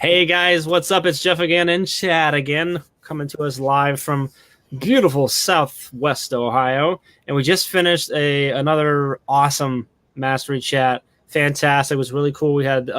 Hey guys, what's up? It's Jeff again in chat again, coming to us live from beautiful Southwest Ohio, and we just finished another awesome mastery chat. Fantastic! It was really cool. We had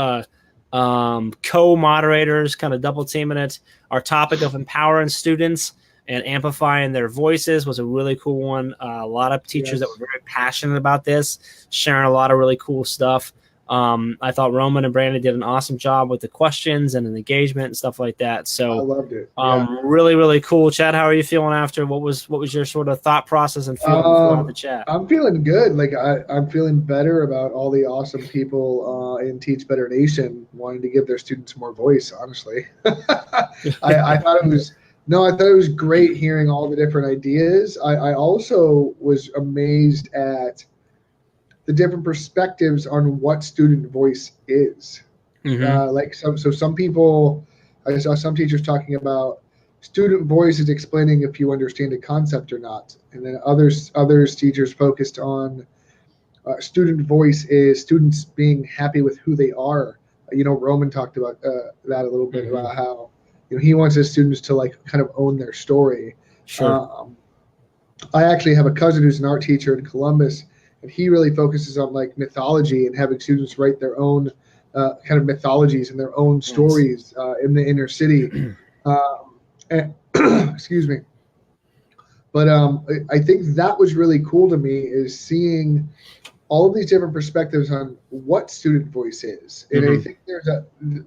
co-moderators, kind of double teaming it. Our topic of empowering students and amplifying their voices was a really cool one. A lot of teachers that were very passionate about this, sharing a lot of really cool stuff. I thought Roman and Brandi did an awesome job with the questions and the engagement and stuff like that. So I loved it. Really, really cool. Chad, how are you feeling after? What was your sort of thought process and feeling throughout the chat? I'm feeling good. Like I'm feeling better about all the awesome people in Teach Better Nation wanting to give their students more voice. Honestly, I thought it was great hearing all the different ideas. I also was amazed at the different perspectives on what student voice is. So some people, I saw some teachers talking about student voice is explaining if you understand a concept or not, and then others teachers focused on student voice is students being happy with who they are. Roman talked about that a little bit about how he wants his students to like kind of own their story. Sure. I actually have a cousin who's an art teacher in Columbus, and he really focuses on like mythology and having students write their own kind of mythologies and their own stories in the inner city. Excuse me. But I think that was really cool to me, is seeing all of these different perspectives on what student voice is. And I think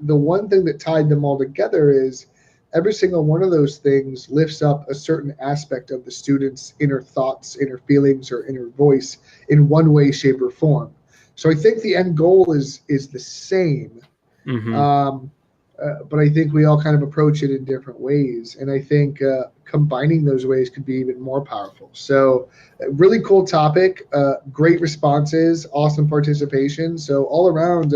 the one thing that tied them all together is every single one of those things lifts up a certain aspect of the student's inner thoughts, inner feelings, or inner voice in one way, shape, or form. So I think the end goal is the same, but I think we all kind of approach it in different ways. And I think combining those ways could be even more powerful. So really cool topic, great responses, awesome participation. So all around,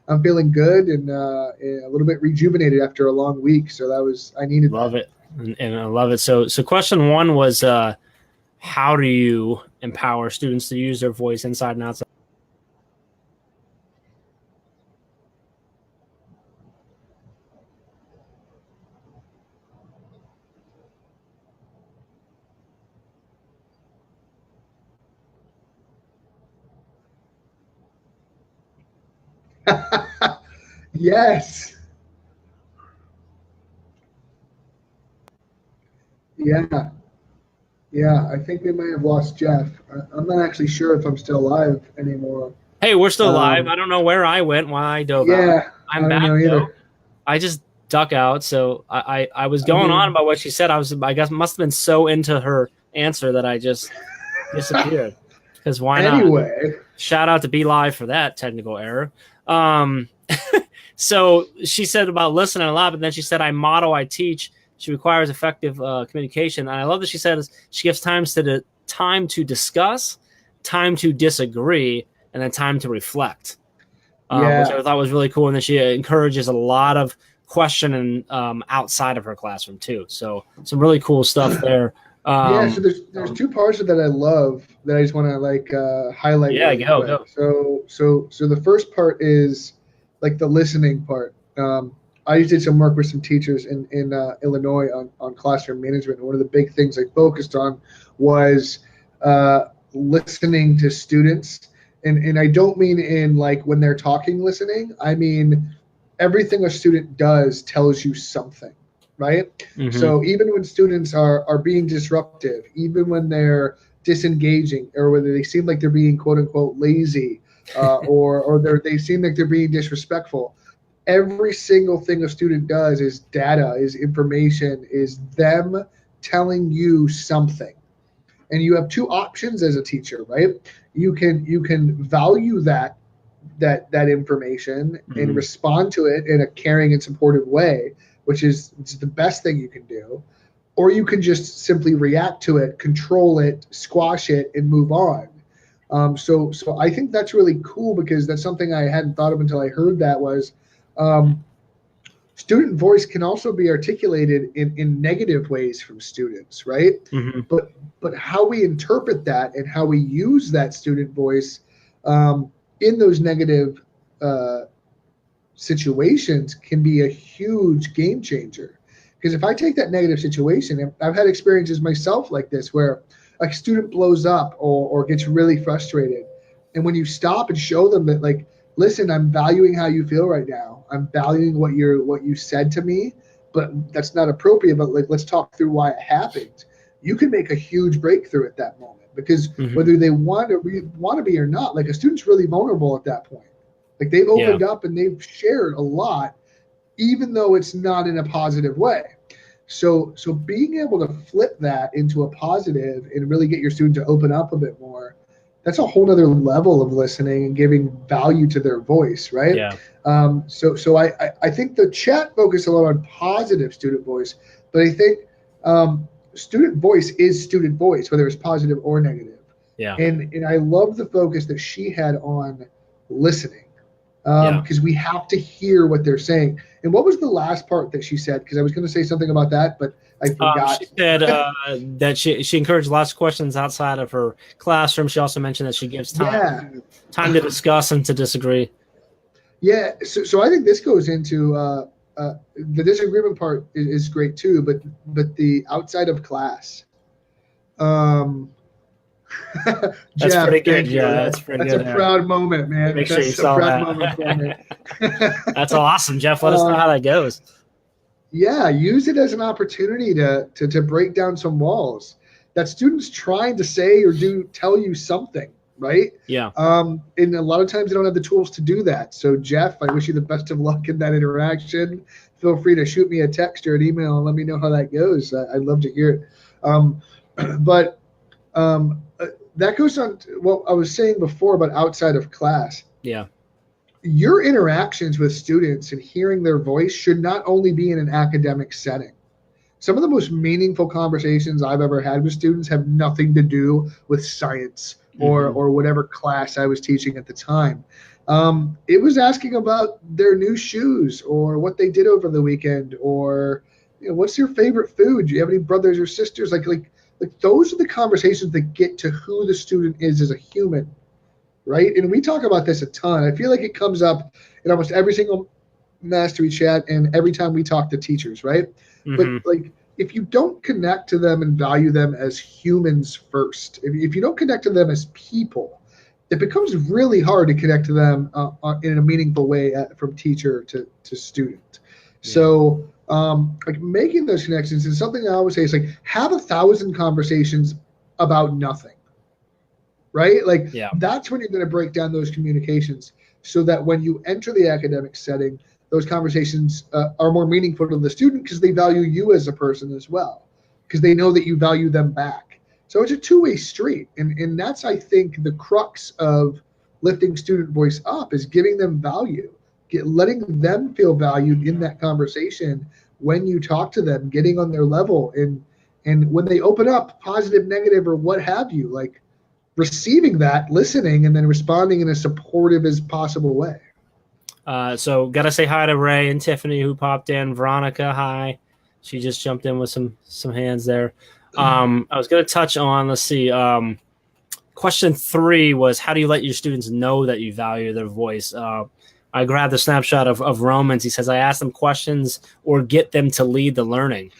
I'm feeling good and a little bit rejuvenated after a long week. So I needed love it. And I love it. So question one was, how do you empower students to use their voice inside and outside? Yes. Yeah. I think we may have lost Jeff. I'm not actually sure if I'm still alive anymore. Hey, we're still live. I don't know where I went, why I dove out. I'm back though. I just duck out. So I was going on about what she said. I guess must have been so into her answer that I just disappeared. Because why not? Anyway, shout out to Be Live for that technical error. So she said about listening a lot, but then she said, I model, I teach. She requires effective communication. And I love that she said she gives time to discuss, time to disagree, and then time to reflect, which I thought was really cool. And then she encourages a lot of questioning outside of her classroom too. So some really cool stuff there. So there's two parts of that I love that I just want to highlight. Yeah, go. So the first part is like the listening part. I did some work with some teachers in Illinois on classroom management. And one of the big things I focused on was listening to students. And I don't mean in like when they're talking listening. I mean everything a student does tells you something, right? So even when students are being disruptive, even when they're disengaging, or whether they seem like they're being quote unquote lazy, or they seem like they're being disrespectful, every single thing a student does is data, is information, is them telling you something. And you have two options as a teacher, right? You can value that information and respond to it in a caring and supportive way, which is the best thing you can do. Or you can just simply react to it, control it, squash it, and move on. So I think that's really cool, because that's something I hadn't thought of until I heard that was student voice can also be articulated in negative ways from students, right? But how we interpret that and how we use that student voice in those negative situations can be a huge game changer. Because if I take that negative situation, and I've had experiences myself like this where a student blows up or gets really frustrated. And when you stop and show them that, like, listen, I'm valuing how you feel right now. I'm valuing what you said to me, but that's not appropriate. But like, let's talk through why it happened. You can make a huge breakthrough at that moment, because whether they want to be or not, like, a student's really vulnerable at that point. Like, they've opened up and they've shared a lot, even though it's not in a positive way. So being able to flip that into a positive and really get your student to open up a bit more, that's a whole nother level of listening and giving value to their voice, right? Yeah. So I think the chat focused a lot on positive student voice, but I think student voice is student voice, whether it's positive or negative. Yeah. And I love the focus that she had on listening, because we have to hear what they're saying. And what was the last part that she said? Because I was going to say something about that, but I forgot. She said that she encouraged lots of questions outside of her classroom. She also mentioned that she gives time to discuss and to disagree. Yeah. So I think this goes into the disagreement part is great too, but the outside of class. That's Jeff, pretty good. Yeah, that's pretty good. That's a proud moment, man. Make sure you saw that. Moment for me. That's awesome, Jeff. Let us know how that goes. Yeah, use it as an opportunity to break down some walls that students trying to say or tell you something, right? Yeah. And a lot of times they don't have the tools to do that. So Jeff, I wish you the best of luck in that interaction. Feel free to shoot me a text or an email and let me know how that goes. I'd love to hear it. But that goes on to what I was saying before about outside of class. Yeah. Your interactions with students and hearing their voice should not only be in an academic setting. Some of the most meaningful conversations I've ever had with students have nothing to do with science or whatever class I was teaching at the time. It was asking about their new shoes or what they did over the weekend, or what's your favorite food? Do you have any brothers or sisters? Like those are the conversations that get to who the student is as a human, right? And we talk about this a ton. I feel like it comes up in almost every single mastery chat and every time we talk to teachers, right? But like, if you don't connect to them and value them as humans first, if you don't connect to them as people, it becomes really hard to connect to them in a meaningful way from teacher to student. Yeah. So like, making those connections is something I always say is like, have 1,000 conversations about nothing, right? Like, that's when you're going to break down those communications so that when you enter the academic setting, those conversations are more meaningful to the student because they value you as a person as well, because they know that you value them back. So it's a two-way street. And that's, I think, the crux of lifting student voice up is giving them value, letting them feel valued in that conversation when you talk to them, getting on their level. And when they open up, positive, negative, or what have you, like receiving that, listening, and then responding in a supportive as possible way. So gotta say hi to Ray and Tiffany who popped in. Veronica, hi. She just jumped in with some hands there. I was gonna touch on, let's see. Question 3 was, how do you let your students know that you value their voice? I grabbed a snapshot of Romans. He says, I ask them questions or get them to lead the learning.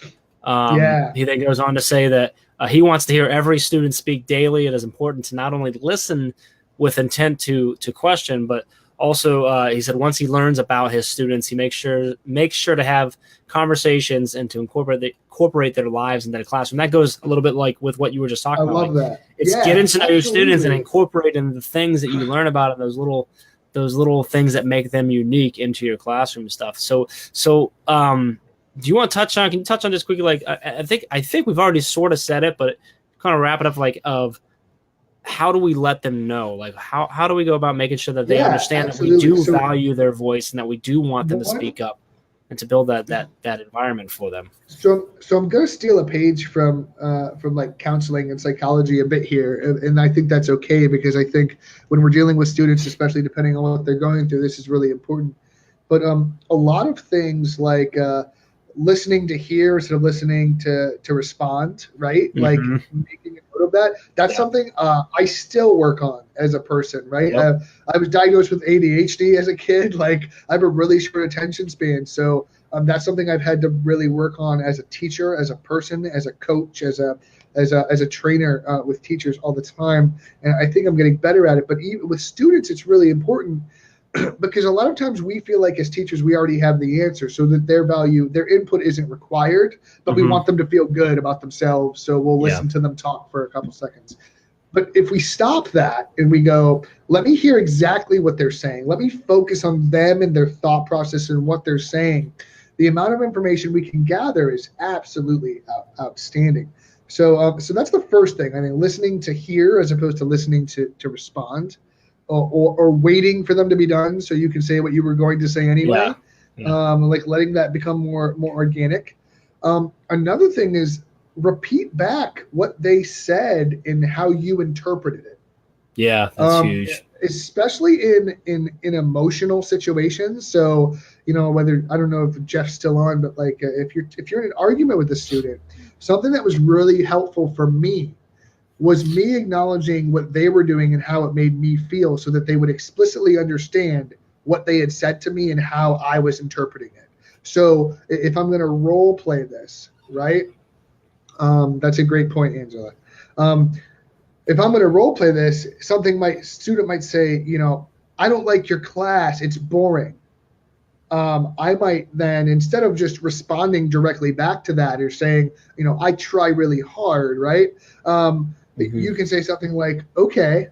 He then goes on to say that he wants to hear every student speak daily. It is important to not only listen with intent to question, but also, he said once he learns about his students, he makes sure to have conversations and to incorporate their lives into the classroom. That goes a little bit like with what you were just talking about. I love that. It's getting to know your students and incorporating the things that you learn about and those little things that make them unique into your classroom stuff. So do you want to touch on? Can you touch on this quickly? Like, I think we've already sort of said it, but kind of wrap it up. Like, of how do we let them know? Like, how do we go about making sure that they understand that we do value their voice and that we do want them to speak up and to build that environment for them? So I'm going to steal a page from like counseling and psychology a bit here, and I think that's okay, because I think when we're dealing with students, especially depending on what they're going through, this is really important. But a lot of things like listening to hear instead of listening to respond, right? Like making a note of that. That's something I still work on as a person, right? I was diagnosed with ADHD as a kid. Like I have a really short attention span. So that's something I've had to really work on as a teacher, as a person, as a coach, as a trainer with teachers all the time. And I think I'm getting better at it. But even with students, it's really important because a lot of times we feel like as teachers, we already have the answer so that their input isn't required, but we want them to feel good about themselves. So we'll listen to them talk for a couple seconds. But if we stop that and we go, let me hear exactly what they're saying. Let me focus on them and their thought process and what they're saying. The amount of information we can gather is absolutely outstanding. So that's the first thing. I mean, listening to hear as opposed to listening to respond. Or waiting for them to be done so you can say what you were going to say anyway. Like letting that become more organic. Another thing is repeat back what they said and how you interpreted it. Yeah, that's huge. Especially in emotional situations. So, whether, I don't know if Jeff's still on, but like if you're in an argument with a student, something that was really helpful for me was me acknowledging what they were doing and how it made me feel so that they would explicitly understand what they had said to me and how I was interpreting it. So if I'm going to role play this, right? That's a great point, Angela. If I'm going to role play this, student might say, I don't like your class. It's boring. I might then, instead of just responding directly back to that or saying, I try really hard, right? You can say something like, okay,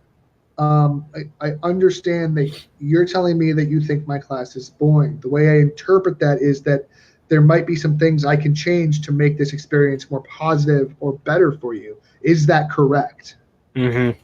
I understand that you're telling me that you think my class is boring. The way I interpret that is that there might be some things I can change to make this experience more positive or better for you. Is that correct? Or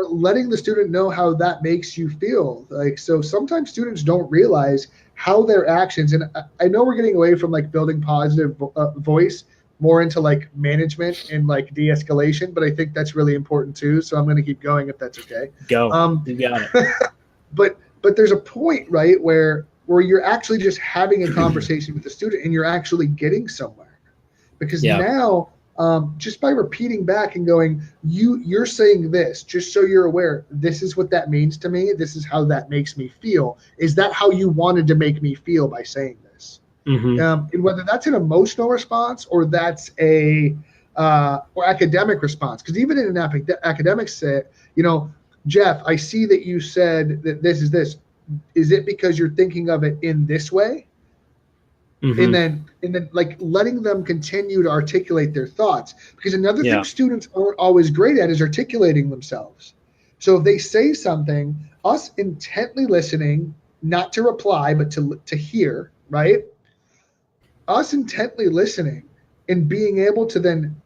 letting the student know how that makes you feel. Like, so sometimes students don't realize how their actions, and I know we're getting away from like building positive voice more into like management and like de-escalation, but I think that's really important too. So I'm going to keep going if that's okay. Go. You got it. But there's a point, right, where you're actually just having a conversation with the student and you're actually getting somewhere. Because now, just by repeating back and going, you're saying this, just so you're aware, this is what that means to me. This is how that makes me feel. Is that how you wanted to make me feel by saying this? And whether that's an emotional response or that's a or academic response, because even in an academic set, Jeff, I see that you said that this is this. Is it because you're thinking of it in this way? And then like letting them continue to articulate their thoughts, because another thing students aren't always great at is articulating themselves. So if they say something, us intently listening, not to reply, but to hear, right? Us intently listening and being able to then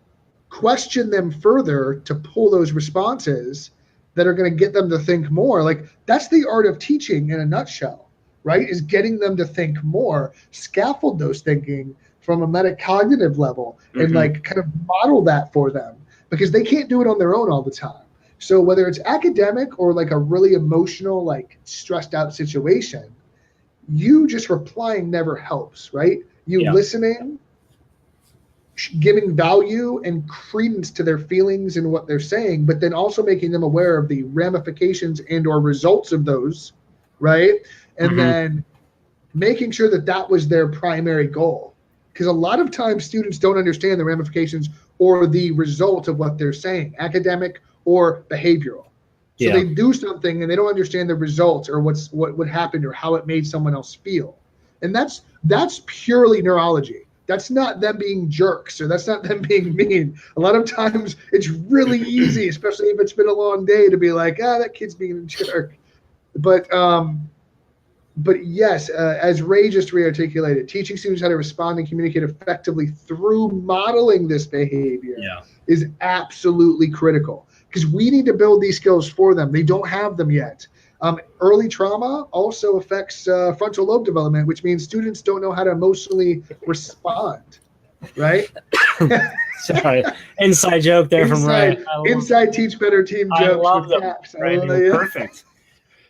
question them further to pull those responses that are going to get them to think more. Like that's the art of teaching in a nutshell, right? Is getting them to think more, scaffold those thinking from a metacognitive level and like kind of model that for them, because they can't do it on their own all the time. So whether it's academic or like a really emotional, like stressed out situation, you just replying never helps, right? You listening, giving value and credence to their feelings and what they're saying, but then also making them aware of the ramifications and or results of those, right? And then making sure that was their primary goal. Because a lot of times students don't understand the ramifications or the result of what they're saying, academic or behavioral. So they do something and they don't understand the results or what would happen or how it made someone else feel. And that's purely neurology. That's not them being jerks or that's not them being mean. A lot of times it's really easy, especially if it's been a long day, to be like, that kid's being a jerk. But yes, as Ray just re-articulated, teaching students how to respond and communicate effectively through modeling this behavior is absolutely critical, because we need to build these skills for them. They don't have them yet. Early trauma also affects frontal lobe development, which means students don't know how to emotionally respond, right? Sorry, inside joke there from Ray. Inside teach better team jokes with caps. Perfect.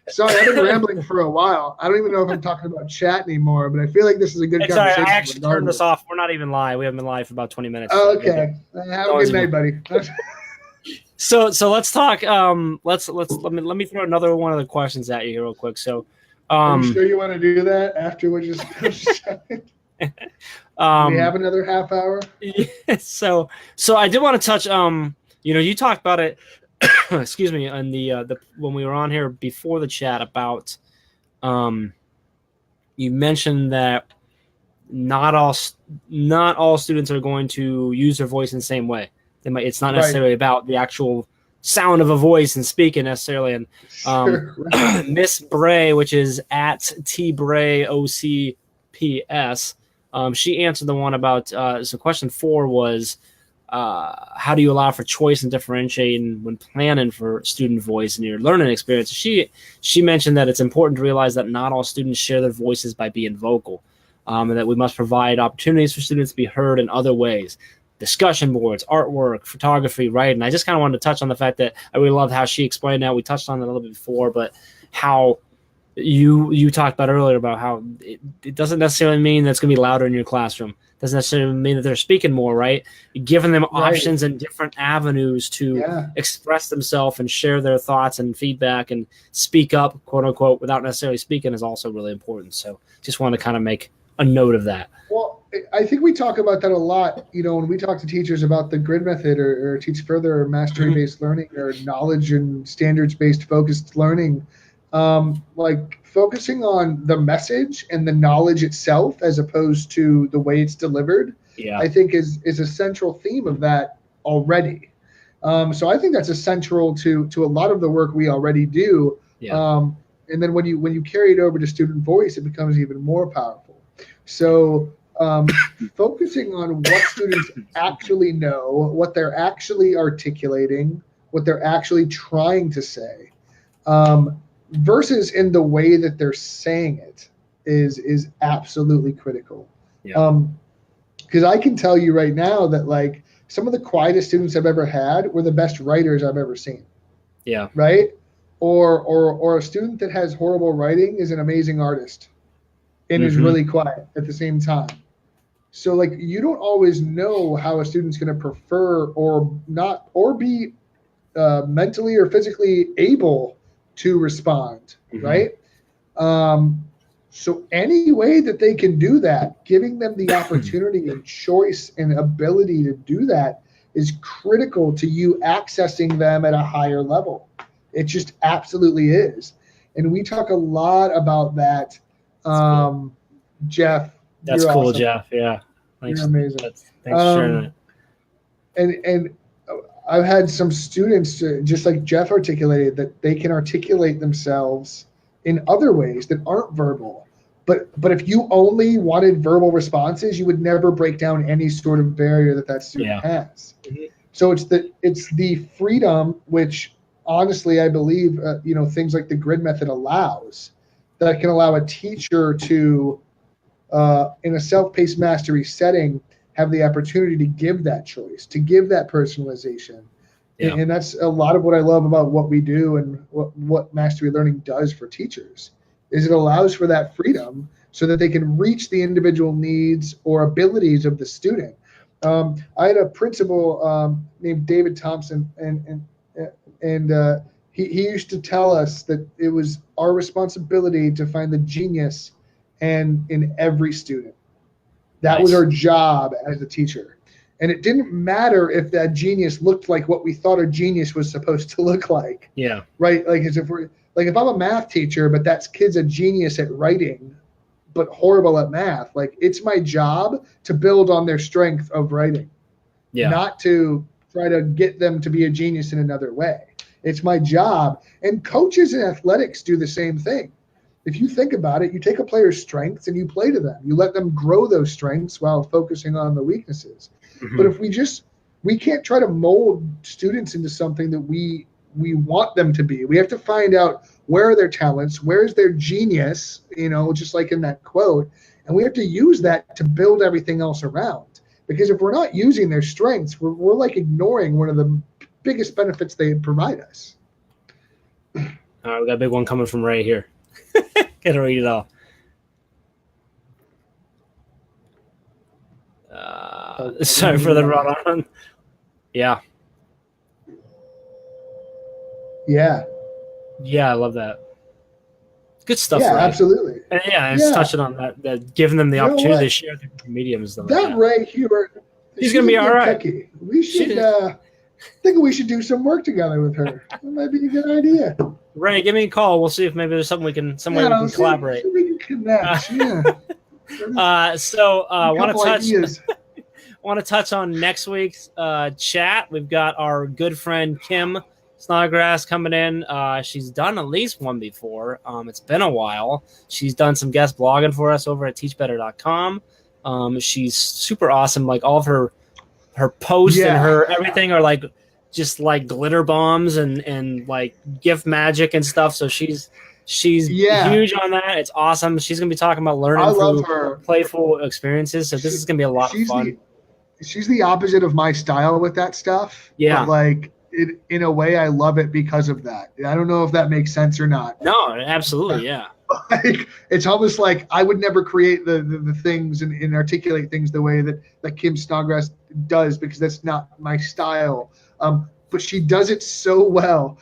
Sorry, I've been rambling for a while. I don't even know if I'm talking about chat anymore, but I feel like this is a good conversation. I actually turned this off. We're not even live. We haven't been live for about 20 minutes. Oh, okay. Have a good night, buddy. So let's talk. Let me throw another one of the questions at you here real quick. So, are you sure you want to do that after we just we have another half hour? So I did want to touch. You talked about it. Excuse me. On the when we were on here before the chat about, you mentioned that not all students are going to use their voice in the same way. It's not necessarily about the actual sound of a voice and speaking necessarily. And Miss Bray, which is at TBrayOCPS, she answered the one about, so question 4 was, how do you allow for choice and differentiating when planning for student voice in your learning experience? She mentioned that it's important to realize that not all students share their voices by being vocal, and that we must provide opportunities for students to be heard in other ways. Discussion boards, artwork, photography, writing. I just kind of wanted to touch on the fact that I really love how she explained that. We touched on it a little bit before, but how you talked about earlier about how it doesn't necessarily mean that it's going to be louder in your classroom. It doesn't necessarily mean that they're speaking more, right? You're giving them options and different avenues to express themselves and share their thoughts and feedback and speak up, quote unquote, without necessarily speaking is also really important. So just want to kind of make a note of that. Well, I think we talk about that a lot, when we talk to teachers about the grid method or teach further or mastery-based learning or knowledge and standards-based focused learning, like focusing on the message and the knowledge itself as opposed to the way it's delivered, I think is a central theme of that already. So I think that's essential to a lot of the work we already do. And then when you carry it over to student voice, it becomes even more powerful. So focusing on what students actually know, what they're actually articulating, what they're actually trying to say, versus in the way that they're saying it is absolutely critical. Because I can tell you right now that like some of the quietest students I've ever had were the best writers I've ever seen. Right? Or a student that has horrible writing is an amazing artist and is really quiet at the same time. So like you don't always know how a student's going to prefer or not or be mentally or physically able to respond, right? So any way that they can do that, giving them the opportunity and choice and ability to do that is critical to you accessing them at a higher level. It just absolutely is. And we talk a lot about that. Jeff, that's cool, awesome. Jeff. Yeah, thanks. You're amazing. Thanks for sharing it. And I've had some students, just like Jeff articulated, that they can articulate themselves in other ways that aren't verbal. But if you only wanted verbal responses, you would never break down any sort of barrier that student has. So it's the freedom, which honestly I believe things like the grid method allows, that can allow a teacher to in a self-paced mastery setting have the opportunity to give that choice, to give that personalization. And that's a lot of what I love about what we do and what mastery learning does for teachers, is it allows for that freedom so that they can reach the individual needs or abilities of the student. I had a principal named David Thompson, and he used to tell us that it was our responsibility to find the genius in every student. That was our job as a teacher. And it didn't matter if that genius looked like what we thought a genius was supposed to look like. Right? Like as if if I'm a math teacher, but that kid's a genius at writing, but horrible at math, like it's my job to build on their strength of writing. Not to try to get them to be a genius in another way. It's my job. And coaches in athletics do the same thing. If you think about it, you take a player's strengths and you play to them. You let them grow those strengths while focusing on the weaknesses. But if we can't try to mold students into something that we want them to be. We have to find out where are their talents, where's their genius, just like in that quote. And we have to use that to build everything else around. Because if we're not using their strengths, we're like ignoring one of the biggest benefits they provide us. All right, we got a big one coming from Ray here. Gotta read it all. Sorry for the run on. Yeah. Yeah. Yeah, I love that. Good stuff, Yeah, Ray. absolutely. And yeah, it's touching on that giving them the You know opportunity what? to share their mediums. Stuff That like Ray Hubert, she's gonna be a all good right. cookie. We should think we should do some work together with her. That might be a good idea. Ray, give me a call. We'll see if maybe there's something we can collaborate. See if we can connect. Yeah. Want to touch on next week's chat. We've got our good friend Kim Snodgrass coming in. She's done at least one before. It's been a while. She's done some guest blogging for us over at teachbetter.com. She's super awesome. Like all of her posts and her everything are like just like glitter bombs and like gift magic and stuff. So she's huge on that. It's awesome. She's gonna be talking about learning through playful experiences. So this is gonna be a lot of fun. She's the opposite of my style with that stuff. Yeah. But like in a way, I love it because of that. I don't know if that makes sense or not. No, absolutely, yeah. Like it's almost like I would never create the things and articulate things the way that Kim Snodgrass does, because that's not my style. But she does it so well.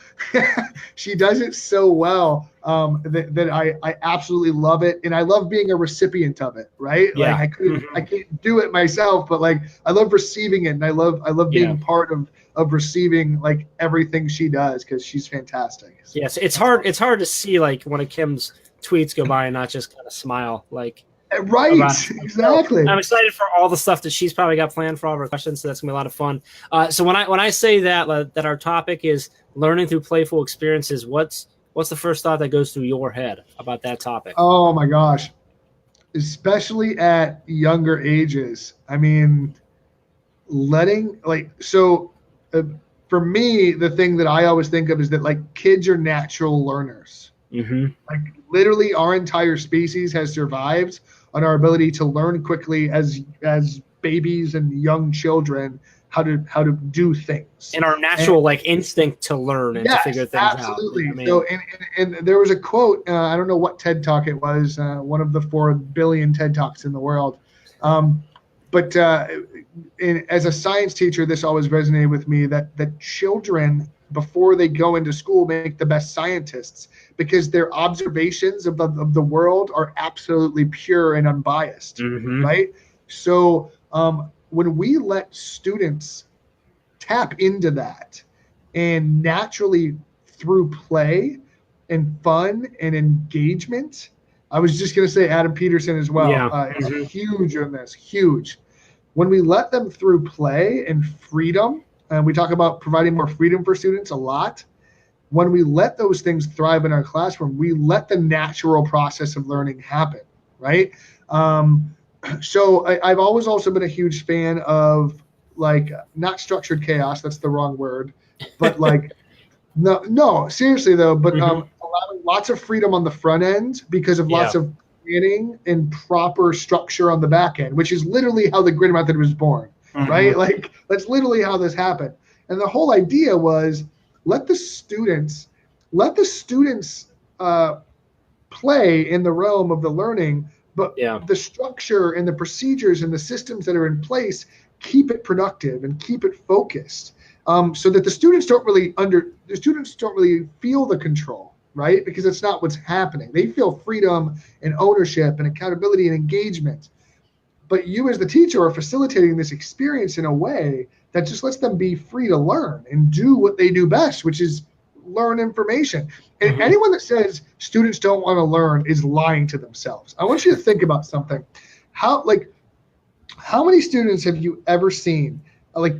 She does it so well that I absolutely love it, and I love being a recipient of it. Right? Yeah. Like I can't do it myself, but like I love receiving it, and I love being part of receiving like everything she does, because she's fantastic. Yes, it's hard to see like one of Kim's tweets go by and not just kind of smile like. Right, exactly. So I'm excited for all the stuff that she's probably got planned for all of her questions, so that's gonna be a lot of fun. So when I say that our topic is learning through playful experiences, what's the first thought that goes through your head about that topic? Oh my gosh, especially at younger ages. I mean, for me, the thing that I always think of is that like kids are natural learners. Mm-hmm. Like literally, our entire species has survived on our ability to learn quickly as babies and young children how to do things. And our natural instinct to learn and to figure things absolutely. out. So and there was a quote. I don't know what TED Talk it was. One of the 4 billion TED Talks in the world. But as a science teacher, this always resonated with me that children, before they go into school, make the best scientists, because their observations of the world are absolutely pure and unbiased, mm-hmm. right? So when we let students tap into that, and naturally through play and fun and engagement, I was just going to say Adam Peterson as well. Is huge on this, huge. When we let them through play and freedom, and we talk about providing more freedom for students a lot, when we let those things thrive in our classroom, we let the natural process of learning happen, right? So I've always also been a huge fan of like not structured chaos. That's the wrong word, but like no, seriously though. But allowing lots of freedom on the front end because of lots of planning and proper structure on the back end, which is literally how the grid method was born, right? Like that's literally how this happened. And the whole idea was let the students play in the realm of the learning, but the structure and the procedures and the systems that are in place keep it productive and keep it focused, so that the students don't really feel the control, right? Because it's not what's happening. They feel freedom and ownership and accountability and engagement. But you as the teacher are facilitating this experience in a way that just lets them be free to learn and do what they do best, which is learn information. And anyone that says students don't want to learn is lying to themselves. I want you to think about something. How many students have you ever seen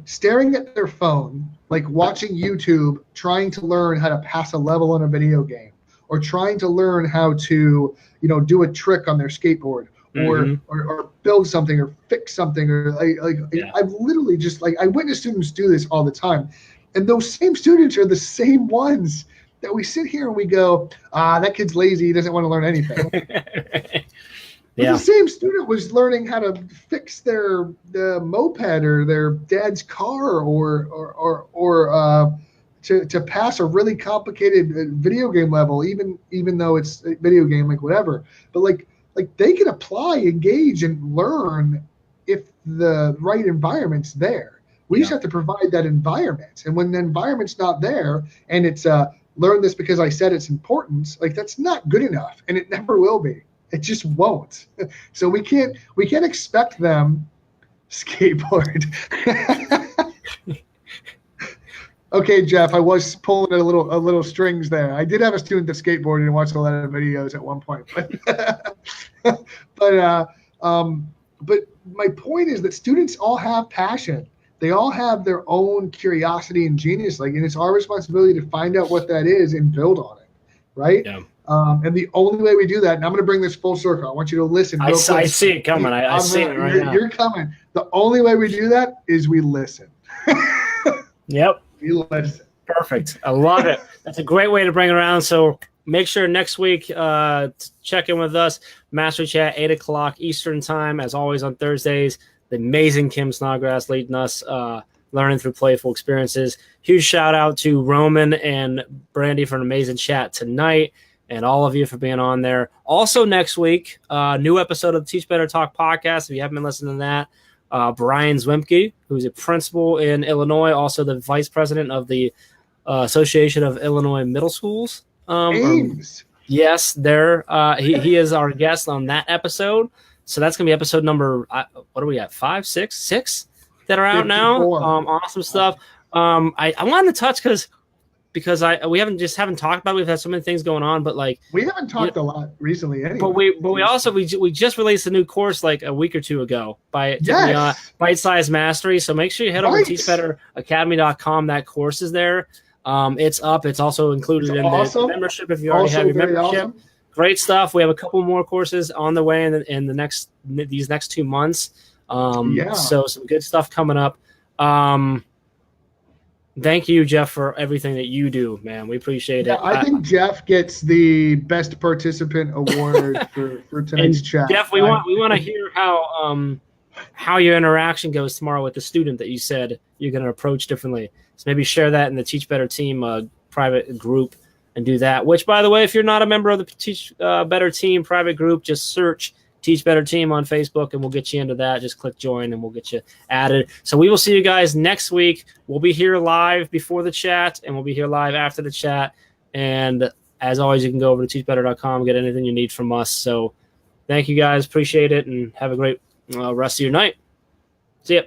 staring at their phone, watching YouTube, trying to learn how to pass a level in a video game, or trying to learn how to, do a trick on their skateboard, or build something or fix something, or I've literally just I witness students do this all the time. And those same students are the same ones that we sit here and we go, that kid's lazy, he doesn't want to learn anything. The same student was learning how to fix the moped or their dad's car, or to pass a really complicated video game level, even though it's a video game, like whatever. But like they can apply, engage, and learn if the right environment's there. We just have to provide that environment. And when the environment's not there, and it's learn this because I said it's important, like that's not good enough, and it never will be. It just won't. So we can't expect them skateboard. Okay, Jeff, I was pulling a little strings there. I did have a student that skateboarded and watched a lot of videos at one point, but my point is that students all have passion. They all have their own curiosity and genius, and it's our responsibility to find out what that is and build on it, right? Yeah. And the only way we do that, and I'm going to bring this full circle. I want you to listen. I see it coming. I see it right now. You're coming. The only way we do that is we listen. Yep. We listen. Perfect. I love it. That's a great way to bring it around. So make sure next week to check in with us. Mastery Chat, 8 o'clock Eastern time, as always on Thursdays. The amazing Kim Snodgrass leading us, learning through playful experiences. Huge shout out to Roman and Brandi for an amazing chat tonight, and all of you for being on there. Also next week, new episode of the Teach Better Talk podcast. If you haven't been listening to that, Brian Zwimke, who's a principal in Illinois, also the vice president of the Association of Illinois Middle Schools. Yes, there. He is our guest on that episode. So that's going to be episode number, what are we at, 5, 6, 6 that are out 54. Now? Awesome stuff. I wanted to touch because we haven't talked about it. We've had so many things going on, but we haven't talked a lot recently anyway. But we just released a new course like a week or two ago by Bite Size Mastery. So make sure you head over to teachbetteracademy.com. That course is there. It's up. It's also included in the membership if you already have your membership. Awesome. Great stuff. We have a couple more courses on the way in these next 2 months. So some good stuff coming up. Thank you, Jeff, for everything that you do, man. We appreciate it. I think Jeff gets the best participant award for tonight's chat. Jeff, we want to hear how your interaction goes tomorrow with the student that you said you're going to approach differently. So maybe share that in the Teach Better Team private group. And do that, which, by the way, if you're not a member of the Teach Better Team private group, just search Teach Better Team on Facebook and we'll get you into that. Just click join and we'll get you added. So we will see you guys next week. We'll be here live before the chat and we'll be here live after the chat. And as always, you can go over to teachbetter.com and get anything you need from us. So thank you guys. Appreciate it and have a great rest of your night. See ya.